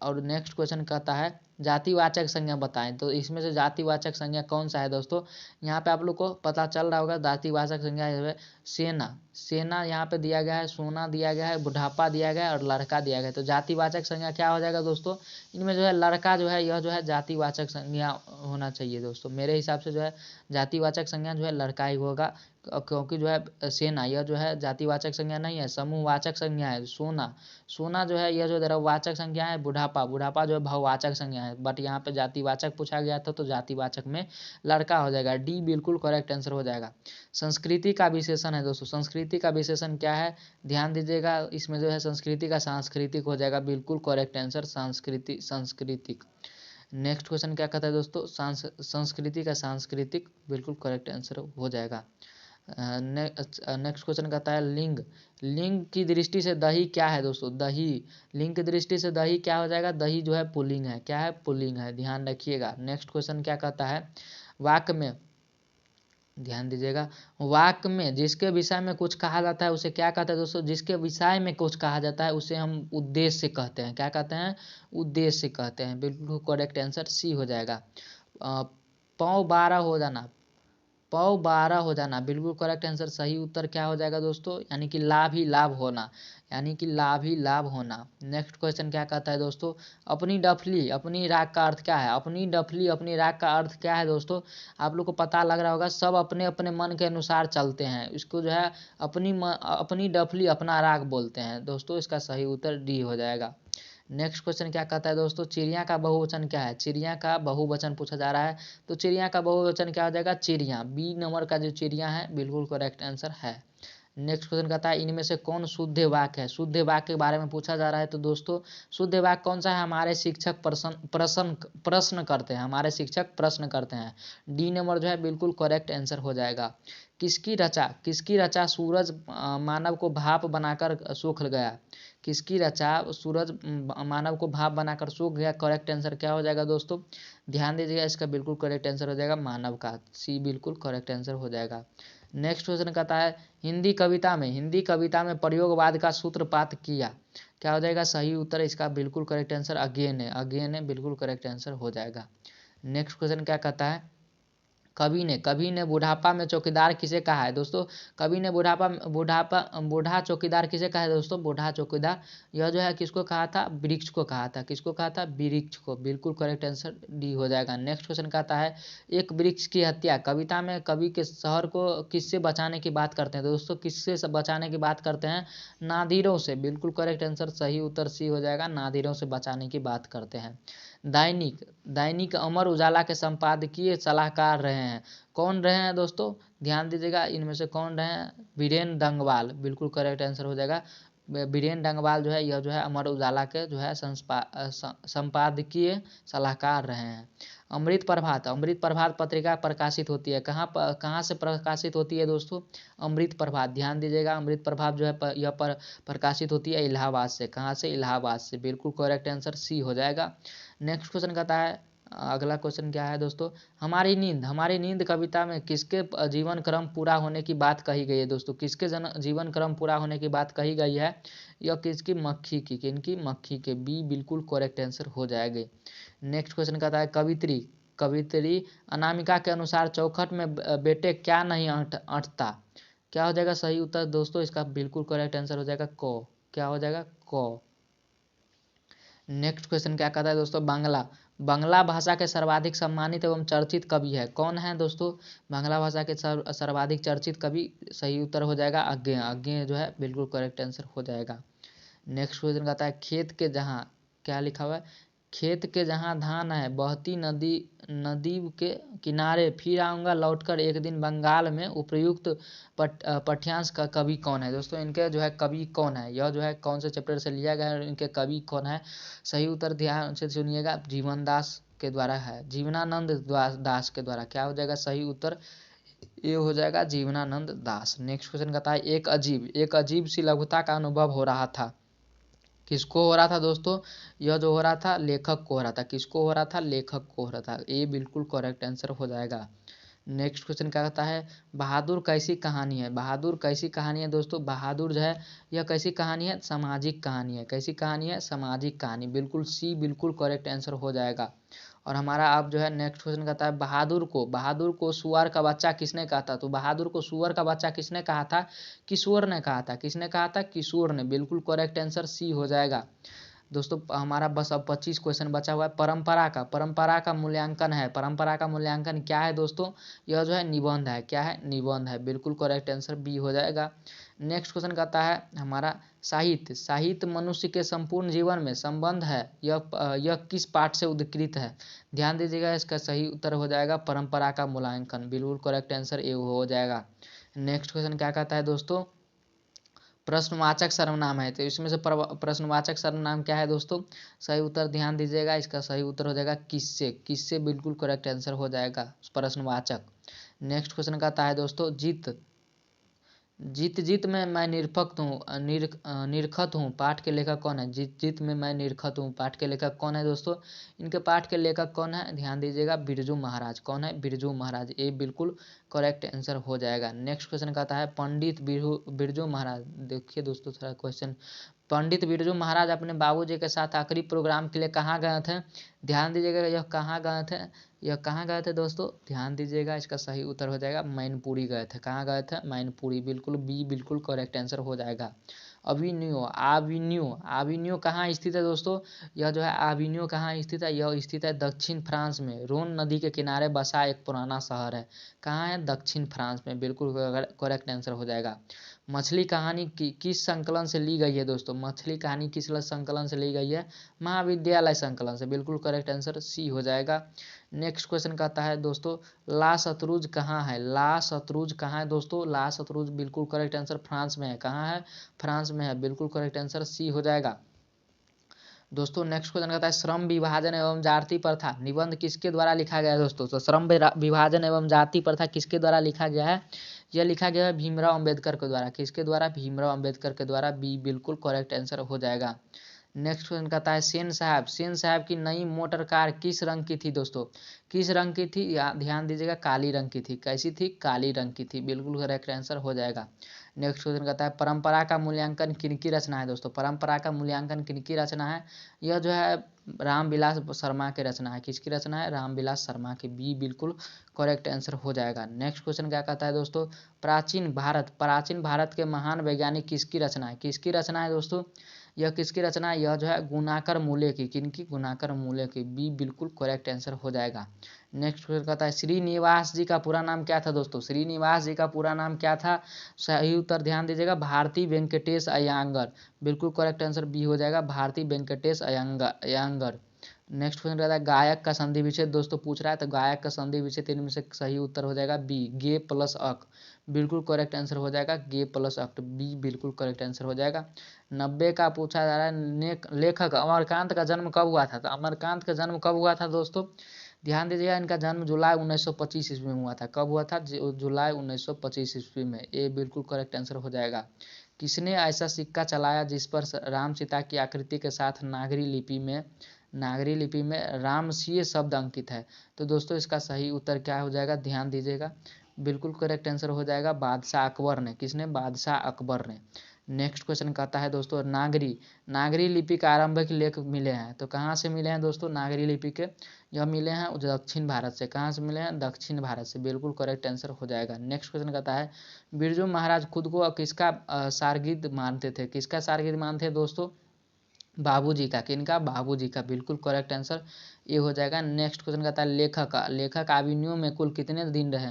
और नेक्स्ट क्वेश्चन कहता है जातिवाचक संज्ञा बताएं, तो इसमें से जातिवाचक संज्ञा कौन सा है दोस्तों, यहाँ पे आप लोग को पता चल रहा होगा, जातिवाचक संज्ञा है सेना यहाँ पे दिया गया है, सोना दिया गया है, बुढ़ापा दिया गया है और लड़का दिया गया है, तो जातिवाचक संज्ञा क्या हो जाएगा दोस्तों, इनमें जो है लड़का जो है यह जो है जातिवाचक संज्ञा होना चाहिए दोस्तों, मेरे हिसाब से जो है जातिवाचक संज्ञा जो है लड़का ही होगा, क्योंकि जो है सेना यह जो है जातिवाचक संज्ञा नहीं है, समूहवाचक संज्ञा है, सोना जो है यह जो द्रव्यवाचक संज्ञा है, बुढ़ापा जो है भाववाचक संज्ञा है, बट यहाँ पे जातिवाचक पूछा गया था तो जातिवाचक में लड़का हो जाएगा, डी बिल्कुल करेक्ट आंसर हो जाएगा। संस्कृति का विशेषण है दोस्तों, संस्कृति का विशेषण क्या है, ध्यान दीजिएगा, इसमें जो है संस्कृति का सांस्कृतिक हो जाएगा, बिल्कुल करेक्ट आंसर सांस्कृतिक। नेक्स्ट क्वेश्चन क्या कहता है दोस्तों, संस्कृति का सांस्कृतिक, बिल्कुल करेक्ट आंसर हो जाएगा। नेक्स्ट क्वेश्चन कहता है लिंग की दृष्टि से दही क्या है दोस्तों, लिंग की दृष्टि से दही क्या हो जाएगा, दही जो है पुल्लिंग है, क्या है, पुल्लिंग है, ध्यान रखिएगा। नेक्स्ट क्वेश्चन क्या कहता है वाक्य में, ध्यान दीजिएगा, वाक्य में जिसके विषय में कुछ कहा जाता है उसे क्या कहते हैं दोस्तों, जिसके विषय में कुछ कहा जाता है उसे हम उद्देश्य कहते हैं, क्या कहते हैं, उद्देश्य कहते हैं, बिल्कुल करेक्ट आंसर सी हो जाएगा। पौ 12 हो जाना, बिल्कुल करेक्ट आंसर, सही उत्तर क्या हो जाएगा दोस्तों, यानी कि लाभ ही लाभ होना, नेक्स्ट क्वेश्चन क्या कहता है दोस्तों, अपनी डफली अपनी राग का अर्थ क्या है, अपनी डफली अपनी राग का अर्थ क्या है दोस्तों, आप लोग को पता लग रहा होगा, सब अपने अपने मन के अनुसार चलते हैं, इसको जो है अपनी डफली अपना राग बोलते हैं दोस्तों, इसका सही उत्तर डी हो जाएगा। नेक्स्ट क्वेश्चन क्या कहता है दोस्तों, चिड़िया का बहुवचन क्या है, चिड़िया का बहुवचन पूछा जा रहा है, तो चिड़िया का बहुवचन क्या हो जाएगा, चिड़िया, बी नंबर का जो चिड़िया है बिल्कुल करेक्ट आंसर है। नेक्स्ट क्वेश्चन कहता है इनमें से कौन शुद्ध वाक्य है, शुद्ध वाक्य के बारे में पूछा जा रहा है, तो दोस्तों शुद्ध वाक्य कौन सा है, हमारे शिक्षक प्रश्न करते हैं, हमारे शिक्षक प्रश्न करते हैं, डी नंबर जो है बिल्कुल करेक्ट आंसर हो जाएगा। किसकी रचा सूरज मानव को भाप बनाकर सूख गया, किसकी रचा सूरज मानव को भाप बनाकर सूख गया, करेक्ट आंसर क्या हो जाएगा दोस्तों, ध्यान दीजिएगा, इसका बिल्कुल करेक्ट आंसर हो जाएगा मानव का, सी बिल्कुल करेक्ट आंसर हो जाएगा। नेक्स्ट क्वेश्चन कहता है हिंदी कविता में प्रयोगवाद का सूत्रपात किया, क्या हो जाएगा सही उत्तर, इसका बिल्कुल करेक्ट आंसर अगेन है, बिल्कुल करेक्ट आंसर हो जाएगा। नेक्स्ट क्वेश्चन क्या कहता है कवि ने बुढ़ापा में चौकीदार किसे कहा है दोस्तों, कवि ने बूढ़ा चौकीदार किसे कहा है दोस्तों, बूढ़ा चौकीदार यह जो है किसको कहा था, वृक्ष को कहा था, किसको कहा था, वृक्ष को, बिल्कुल करेक्ट आंसर डी हो जाएगा। नेक्स्ट क्वेश्चन कहता है एक वृक्ष की हत्या, कविता में कवि के शहर को किससे बचाने की बात करते हैं दोस्तों, किससे बचाने की बात करते हैं, नादिरों से, बिल्कुल करेक्ट आंसर, सही उत्तर सी हो जाएगा, नादिरों से बचाने की बात करते हैं। दैनिक अमर उजाला के संपादकीय सलाहकार रहे हैं, कौन रहे हैं दोस्तों, ध्यान दीजिएगा, इनमें से कौन रहे? बीरेन डंगवाल, बिल्कुल करेक्ट आंसर हो जाएगा। बीरेन डंगवाल जो है यह जो है अमर उजाला के जो है संपादकीय सलाहकार रहे हैं। अमृत प्रभात, अमृत प्रभात पत्रिका प्रकाशित होती है कहाँ से प्रकाशित होती है दोस्तों? अमृत प्रभात, ध्यान दीजिएगा, अमृत प्रभात जो है यह प्रकाशित होती है इलाहाबाद से। कहाँ से? इलाहाबाद से, बिल्कुल करेक्ट आंसर सी हो जाएगा। नेक्स्ट क्वेश्चन कहता है, अगला क्वेश्चन क्या है दोस्तों? हमारी नींद कविता में किसके जीवन क्रम पूरा होने की बात कही गई है दोस्तों? किसके जीवन क्रम पूरा होने की बात कही गई है? यह किसकी? मक्खी की। किनकी? मक्खी के। बी बिल्कुल करेक्ट आंसर हो जाएगा। नेक्स्ट क्वेश्चन कहता है, कवित्री अनामिका के अनुसार चौखट में बेटे क्या नहीं अटता? क्या हो जाएगा सही उत्तर दोस्तों? इसका बिल्कुल करेक्ट आंसर हो जाएगा क। क्या हो जाएगा? क। नेक्स्ट क्वेश्चन क्या कहता है दोस्तों? बांग्ला भाषा के सर्वाधिक सम्मानित एवं चर्चित कवि है कौन है दोस्तों? बांग्ला भाषा के सर्वाधिक चर्चित कवि, सही उत्तर हो जाएगा अज्ञेय जो है बिल्कुल करेक्ट आंसर हो जाएगा। नेक्स्ट क्वेश्चन कहता है, खेत के जहाँ, क्या लिखा हुआ है? खेत के जहाँ धान है बहती नदी के किनारे फिर आऊँगा लौटकर एक दिन बंगाल में, उपयुक्त पठ्यांश का कवि कौन है दोस्तों? इनके जो है कवि कौन है? यह जो है कौन से चैप्टर से लिया गया है, इनके कवि कौन है? सही उत्तर ध्यान से सुनिएगा, जीवन दास के द्वारा है, जीवनानंद दास के द्वारा। क्या हो जाएगा सही उत्तर? ये हो जाएगा जीवनानंद दास। नेक्स्ट क्वेश्चन कहता है, एक अजीब सी लघुता का अनुभव हो रहा था। किसको हो रहा था दोस्तों? यह जो हो रहा था लेखक को हो रहा था। किसको हो रहा था? लेखक को हो रहा था। ये बिल्कुल करेक्ट आंसर हो जाएगा। नेक्स्ट क्वेश्चन क्या कहता है, बहादुर कैसी कहानी है? बहादुर कैसी कहानी है दोस्तों? बहादुर जो है यह कैसी कहानी है? सामाजिक कहानी है। कैसी कहानी है? सामाजिक कहानी। बिल्कुल सी बिल्कुल करेक्ट आंसर हो जाएगा। और हमारा अब जो है नेक्स्ट क्वेश्चन कहता है, बहादुर को सुअर का बच्चा किसने कहा था? तो बहादुर को सुअर का बच्चा किसने कहा था? किशोर ने कहा था। किसने कहा था? किशोर ने। बिल्कुल करेक्ट आंसर सी हो जाएगा। दोस्तों हमारा बस अब 25 क्वेश्चन बचा हुआ है। परंपरा का मूल्यांकन है। परंपरा का मूल्यांकन क्या है दोस्तों? यह जो है निबंध है। क्या है? निबंध है। बिल्कुल करेक्ट आंसर बी हो जाएगा। नेक्स्ट क्वेश्चन कहता है हमारा, साहित्य मनुष्य के संपूर्ण जीवन में संबंध है, यह किस पाठ से उद्धृत है? ध्यान दीजिएगा, इसका सही उत्तर हो जाएगा परंपरा का मूल्यांकन। बिल्कुल करेक्ट आंसर ए हो जाएगा। नेक्स्ट क्वेश्चन क्या कहता है दोस्तों? प्रश्नवाचक सर्वनाम है, तो इसमें से प्रश्नवाचक सर्वनाम क्या है दोस्तों? सही उत्तर ध्यान दीजिएगा, इसका सही उत्तर हो जाएगा किससे बिल्कुल करेक्ट आंसर हो जाएगा प्रश्नवाचक। नेक्स्ट क्वेश्चन कहता है दोस्तों, जीत में मैं निरखत हूँ पाठ के लेखक कौन है? जीत में मैं निरखत हूँ पाठ के लेखक कौन है दोस्तों? इनके पाठ के लेखक कौन है? ध्यान दीजिएगा, बिरजू महाराज। कौन है? बिरजू महाराज। ये बिल्कुल करेक्ट आंसर हो जाएगा। नेक्स्ट क्वेश्चन कहता है, पंडित बिरजू महाराज, देखिए दोस्तों थोड़ा क्वेश्चन, पंडित बिरजू महाराज अपने बाबूजी के साथ आखिरी प्रोग्राम के लिए कहाँ गए थे? ध्यान दीजिएगा, यह कहाँ गए थे? यह कहाँ गए थे दोस्तों? ध्यान दीजिएगा, इसका सही उत्तर हो जाएगा मैनपुरी गए थे। कहाँ गए थे? मैनपुरी। बिल्कुल बी बिल्कुल करेक्ट आंसर हो जाएगा। आविन्यो कहाँ स्थित है दोस्तों? यह जो है आविन्यो कहाँ स्थित है? यह स्थित है दक्षिण फ्रांस में, रोन नदी के किनारे बसा एक पुराना शहर है। कहाँ है? दक्षिण फ्रांस में। बिल्कुल करेक्ट आंसर हो जाएगा। मछली कहानी किस संकलन से ली गई है दोस्तों? मछली कहानी किस संकलन से ली गई है? महाविद्यालय संकलन से। बिल्कुल करेक्ट आंसर सी हो जाएगा। नेक्स्ट क्वेश्चन कहता है दोस्तों, ला शतरूज कहाँ है? ला शतरूज कहाँ है दोस्तों? ला शतरूज बिल्कुल करेक्ट आंसर फ्रांस में है। कहाँ है? फ्रांस में है। बिल्कुल करेक्ट आंसर सी हो जाएगा। दोस्तों नेक्स्ट क्वेश्चन कहता है, श्रम विभाजन एवं जाति प्रथा निबंध किसके द्वारा लिखा गया है दोस्तों? तो श्रम विभाजन एवं जाति प्रथा किसके द्वारा लिखा गया है? यह लिखा गया है भीमराव अंबेडकर के द्वारा। किसके द्वारा? भीमराव अंबेडकर के द्वारा। बी बिल्कुल करेक्ट आंसर हो जाएगा। नेक्स्ट क्वेश्चन कहता है, सेन साहब की नई मोटर कार किस रंग की थी दोस्तों? किस रंग की थी? ध्यान दीजिएगा, काली रंग की थी। कैसी थी? काली रंग की थी। बिल्कुल करेक्ट आंसर हो जाएगा। नेक्स्ट क्वेश्चन कहता है, परंपरा का मूल्यांकन किनकी रचना है दोस्तों? परंपरा का मूल्यांकन किनकी रचना है? यह जो है रामविलास शर्मा की रचना है। किसकी रचना है? रामविलास शर्मा की। बी बिल्कुल करेक्ट आंसर हो जाएगा। नेक्स्ट क्वेश्चन क्या कहता है दोस्तों, प्राचीन भारत के महान वैज्ञानिक किसकी रचना है? किसकी रचना है दोस्तों? यह किसकी रचना है? यह जो है गुणाकर मूल्य की। किनकी? गुणाकर मूल्य की। बी बिल्कुल करेक्ट आंसर हो जाएगा। नेक्स्ट क्वेश्चन कहता है, श्रीनिवास जी का पूरा नाम क्या था दोस्तों? श्रीनिवास जी का पूरा नाम क्या था? सही उत्तर ध्यान दीजिएगा, भारती वेंकटेश अय्यंगार। बिल्कुल करेक्ट आंसर बी हो जाएगा, भारती वेंकटेश अय्यंगार। नेक्स्ट क्वेश्चन रहता है गायक का संधि विच्छेद दोस्तों पूछ रहा है, तो गायक का संधि विच्छेद इनमें से सही उत्तर हो जाएगा बी, गे प्लस अक, बिल्कुल करेक्ट आंसर हो जाएगा गे प्लस अक, बी बिल्कुल करेक्ट आंसर हो जाएगा। 90 का पूछा जा रहा है लेखक अमरकांत का जन्म कब हुआ था, तो अमरकांत का जन्म कब हुआ था दोस्तों, ध्यान दीजिएगा, इनका जन्म जुलाई 1925 ईस्वी में हुआ था। कब हुआ था, जुलाई 1925 ईस्वी में, ये बिल्कुल करेक्ट आंसर हो जाएगा। किसने ऐसा सिक्का चलाया जिस पर राम सीता की आकृति के साथ नागरी लिपि में रामसीय शब्द अंकित है, तो दोस्तों इसका सही उत्तर क्या हो जाएगा, ध्यान दीजिएगा, बिल्कुल करेक्ट आंसर हो जाएगा बादशाह अकबर ने। किसने, बादशाह अकबर ने। नेक्स्ट क्वेश्चन कहता है दोस्तों नागरी लिपि का आरंभिक लेख मिले हैं, तो कहाँ से मिले हैं दोस्तों नागरी लिपि के, यह मिले हैं दक्षिण भारत से। कहाँ से मिले हैं, दक्षिण भारत से, बिल्कुल करेक्ट आंसर हो जाएगा। नेक्स्ट क्वेश्चन कहता है बिरजू महाराज खुद को किसका शार्गिद मानते थे, किसका शार्गिद मानते थे दोस्तों, बाबूजी का। किनका, बाबूजी का, बिल्कुल करेक्ट आंसर ये हो जाएगा। नेक्स्ट क्वेश्चन कहता है लेखक आविनियो में कुल कितने दिन रहे,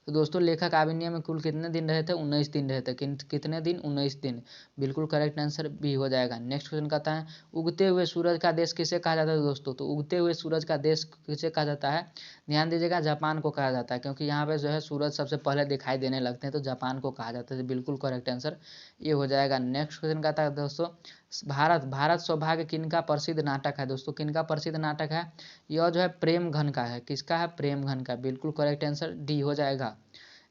तो दोस्तों लेखक आविनियो में कुल कितने दिन रहे थे, 19 दिन रहे थे। कितने दिन, 19 दिन, बिल्कुल करेक्ट आंसर भी हो जाएगा। नेक्स्ट क्वेश्चन कहता है उगते हुए सूरज का देश किसे कहा जाता है दोस्तों, तो उगते हुए सूरज का देश किसे कहा जाता है, ध्यान दीजिएगा, जापान को कहा जाता है, क्योंकि यहाँ पे जो है सूरज सबसे पहले दिखाई देने लगते हैं, तो जापान को कहा जाता है, बिल्कुल करेक्ट आंसर ये हो जाएगा। नेक्स्ट क्वेश्चन कहता है दोस्तों भारत सौभाग्य किनका प्रसिद्ध नाटक है दोस्तों, किनका प्रसिद्ध नाटक है, यह जो है प्रेम घन का है। किसका है, प्रेम घन का, बिल्कुल करेक्ट आंसर डी हो जाएगा।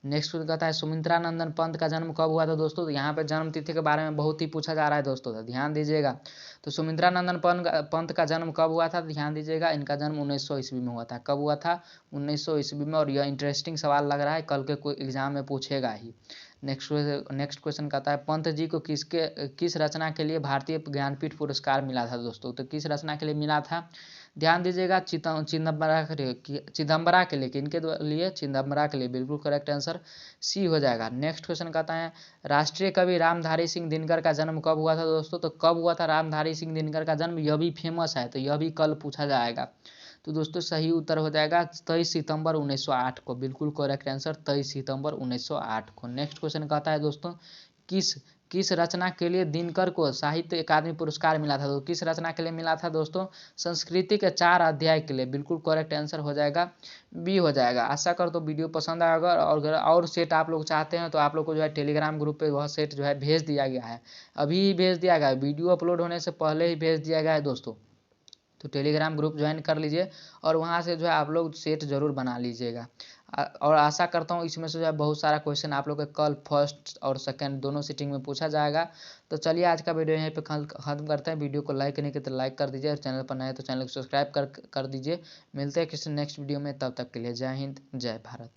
नेक्स्ट क्वेश्चन कहता है सुमित्रा नंदन पंत का जन्म कब हुआ था दोस्तों, तो यहाँ पे जन्म तिथि के बारे में बहुत ही पूछा जा रहा है दोस्तों, तो ध्यान दीजिएगा। तो सुमित्रा नंदन पंत का जन्म कब हुआ था, ध्यान दीजिएगा, इनका जन्म 1900 ईस्वी में हुआ था। कब हुआ था, 1900 ईस्वी में, और यह इंटरेस्टिंग सवाल लग रहा है, कल के कोई एग्जाम में पूछेगा ही। नेक्स्ट क्वेश्चन कहता है पंत जी को किस रचना के लिए भारतीय ज्ञानपीठ पुरस्कार मिला था दोस्तों, तो किस रचना के लिए मिला था, ध्यान दीजिएगा, चिदम्बरा के लिए, किनके लिए, चिदम्बरा के लिए, बिल्कुल करेक्ट आंसर सी हो जाएगा। नेक्स्ट क्वेश्चन कहता है राष्ट्रीय कवि रामधारी सिंह दिनकर का जन्म कब हुआ था दोस्तों, तो कब हुआ था रामधारी सिंह दिनकर का जन्म, यह भी फेमस है, तो यह भी कल पूछा जाएगा, तो दोस्तों सही उत्तर हो जाएगा 23 सितंबर 1908 को, बिल्कुल करेक्ट आंसर 23 सितंबर 1908 को। नेक्स्ट क्वेश्चन कहता है दोस्तों किस रचना के लिए दिनकर को साहित्य अकादमी पुरस्कार मिला था, तो किस रचना के लिए मिला था दोस्तों, संस्कृति के 4 अध्याय के लिए, बिल्कुल करेक्ट आंसर हो जाएगा बी हो जाएगा। आशा कर तो वीडियो पसंद आएगा, और अगर और सेट आप लोग चाहते हैं तो आप लोग को जो है टेलीग्राम ग्रुप पे वह सेट जो है भेज दिया गया है, अभी ही भेज दिया गया है, वीडियो अपलोड होने से पहले ही भेज दिया गया है दोस्तों, तो टेलीग्राम ग्रुप ज्वाइन कर लीजिए, और वहाँ से जो है आप लोग सेट जरूर बना लीजिएगा। और आशा करता हूँ इसमें से जो है बहुत सारा क्वेश्चन आप लोग के कल फर्स्ट और सेकंड दोनों सीटिंग में पूछा जाएगा। तो चलिए आज का वीडियो यहीं पे खत्म करते हैं। वीडियो को लाइक नहीं किया तो लाइक कर दीजिए, और चैनल पर नए तो चैनल को सब्सक्राइब कर दीजिए। मिलते हैं किसी नेक्स्ट वीडियो में, तब तक के लिए जय हिंद जय भारत।